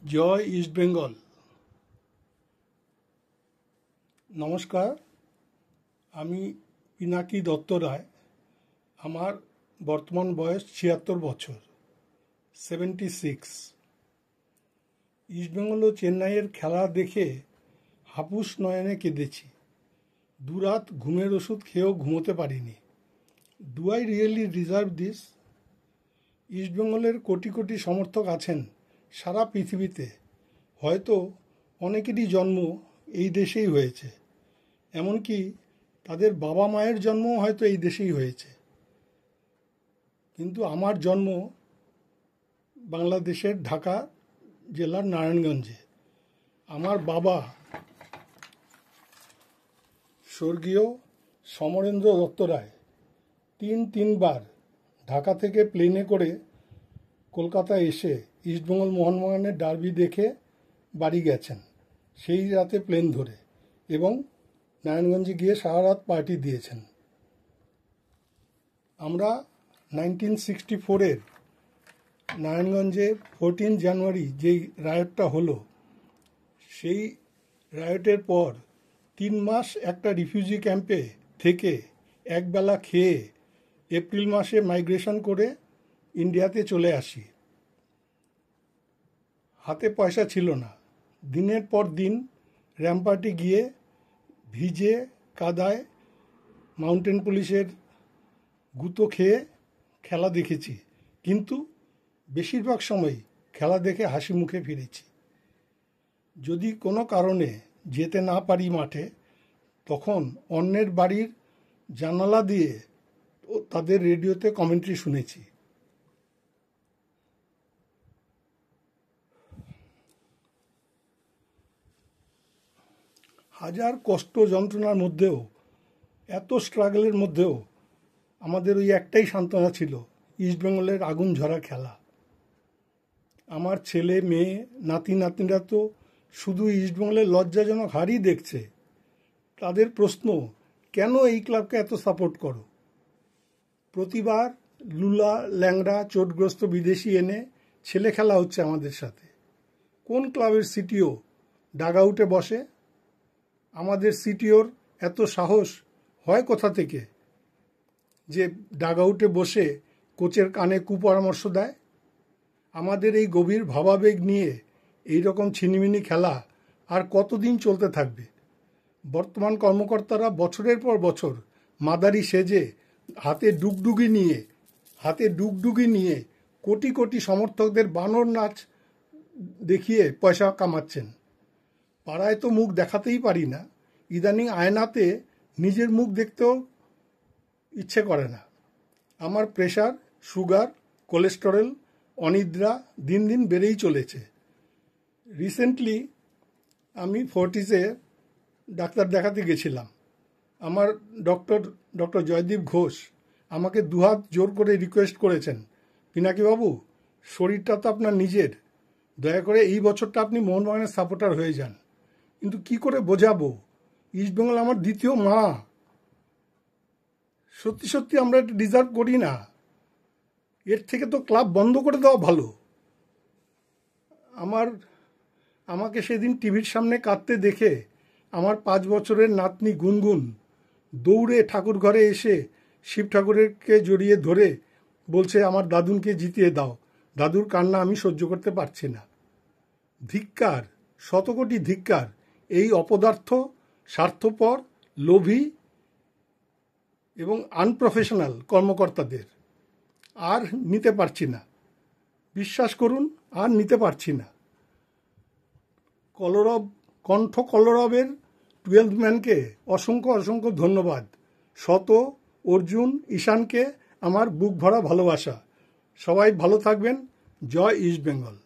জয় east Bengal. নমস্কার, আমি পিনাকি দত্ত রায়। আমার বর্তমান বয়স ৭৬ বছর, 76। ইস্টবেঙ্গল ও চেন্নাইয়ের খেলা দেখে হাপুস নয়নে কেঁদেছি। দুরাত ঘুমের ওষুধ খেয়েও ঘুমোতে পারিনি। Do I really deserve this? ইস্টবেঙ্গলের কোটি কোটি সমর্থক আছেন সারা পৃথিবীতে। হয়তো অনেকেরই জন্ম এই দেশেই হয়েছে, এমনকি তাদের বাবা মায়ের জন্মও হয়তো এই দেশেই হয়েছে। কিন্তু আমার জন্ম বাংলাদেশের ঢাকা জেলার নারায়ণগঞ্জে। আমার বাবা স্বর্গীয় সমরেন্দ্র দত্ত রায় তিনবার ঢাকা থেকে প্লেনে করে কলকাতায় এসে ইস্টবেঙ্গল মোহনবাগানের ডার্বি দেখে বাড়ি গেছেন সেই রাতে প্লেন ধরে, এবং নারায়ণগঞ্জে গিয়ে সারা রাত পার্টি দিয়েছেন। আমরা 1964-এর নারায়ণগঞ্জে 14 জানুয়ারি যেই রায়টটা হলো, সেই রায়টের পর 3 মাস একটা রিফিউজি ক্যাম্পে থেকে একবেলা খেয়ে এপ্রিল মাসে মাইগ্রেশন করে ইন্ডিয়াতে চলে আসি। হাতে পয়সা ছিল না। দিনের পর দিন র্যাম্পার্টে গিয়ে ভিজে কাদায় মাউন্টেন পুলিশের গুঁতো খেয়ে খেলা দেখেছি, কিন্তু বেশিরভাগ সময় খেলা দেখে হাসি মুখে ফিরেছি। যদি কোনো কারণে যেতে না পারি মাঠে, তখন অন্যের বাড়ির জানালা দিয়ে তাদের রেডিওতে কমেন্ট্রি শুনেছি। হাজার কষ্ট যন্ত্রণার মধ্যেও, এত স্ট্রাগলের মধ্যেও আমাদের ওই একটাই সান্ত্বনা ছিল, ইস্টবেঙ্গলের আগুন ঝরা খেলা। আমার ছেলে মেয়ে নাতি নাতনিরা তো শুধু ইস্টবেঙ্গলের লজ্জাজনক হারই দেখছে। তাদের প্রশ্ন, কেন এই ক্লাবকে এত সাপোর্ট করো? প্রতিবার লুলা ল্যাংড়া চোটগ্রস্ত বিদেশি এনে ছেলে খেলা হচ্ছে আমাদের সাথে। কোন ক্লাবের সিটিও ডাগ আউটে বসে? আমাদের সিটিওর এত সাহস হয় কোথা থেকে যে ডাগ আউটে বসে কোচের কানে কুপরামর্শ দেয়? আমাদের এই গভীর ভাবাবেগ নিয়ে এই রকম ছিনিমিনি খেলা আর কতদিন চলতে থাকবে? বর্তমান কর্মকর্তারা বছরের পর বছর মাদারি সেজে হাতে ডুগডুগি নিয়ে কোটি কোটি সমর্থকদের বানর নাচ দেখিয়ে পয়সা কামাচ্ছেন। পাড়ায় তো মুখ দেখাতেই পারি না, ইদানিং আয়নাতে নিজের মুখ দেখতেও ইচ্ছে করে না। আমার প্রেশার, সুগার, কোলেস্টেরল, অনিদ্রা দিন দিন বেড়েই চলেছে। রিসেন্টলি আমি ফোর্টিসে ডাক্তার দেখাতে গেছিলাম। আমার ডক্টর জয়দীপ ঘোষ আমাকে দুহাত জোর করে রিকোয়েস্ট করেছেন, পিনাকিবাবু, শরীরটা তো আপনার নিজের, দয়া করে এই বছরটা আপনি মোহনবাগানের সাপোর্টার হয়ে যান। কিন্তু কি করে বোঝাবো, ইস্টবেঙ্গল আমার দ্বিতীয় মা। সত্যি সত্যি আমরা এটা ডিজার্ভ করি না। এর থেকে তো ক্লাব বন্ধ করে দেওয়া ভালো। আমাকে সেদিন টিভির সামনে কাঁদতে দেখে আমার 5 বছরের নাতনি গুনগুন দৌড়ে ঠাকুর ঘরে এসে শিব ঠাকুরকে জড়িয়ে ধরে বলছে, আমার দাদুনকে জিতিয়ে দাও। দাদুর কান্না আমি সহ্য করতে পারছি না। ধিক্কার, শতকোটি ধিক্কার এই অপদার্থ, স্বার্থপর, লোভী এবং আনপ্রফেশনাল কর্মকর্তাদের। আর নিতে পারছি না, বিশ্বাস করুন, আর নিতে পারছি না। কলরবের 12th ম্যানকে অসংখ্য ধন্যবাদ। অর্জুন, ঈশানকে আমার বুক ভরা ভালোবাসা। সবাই ভালো থাকবেন। জয় ইস্ট বেঙ্গল।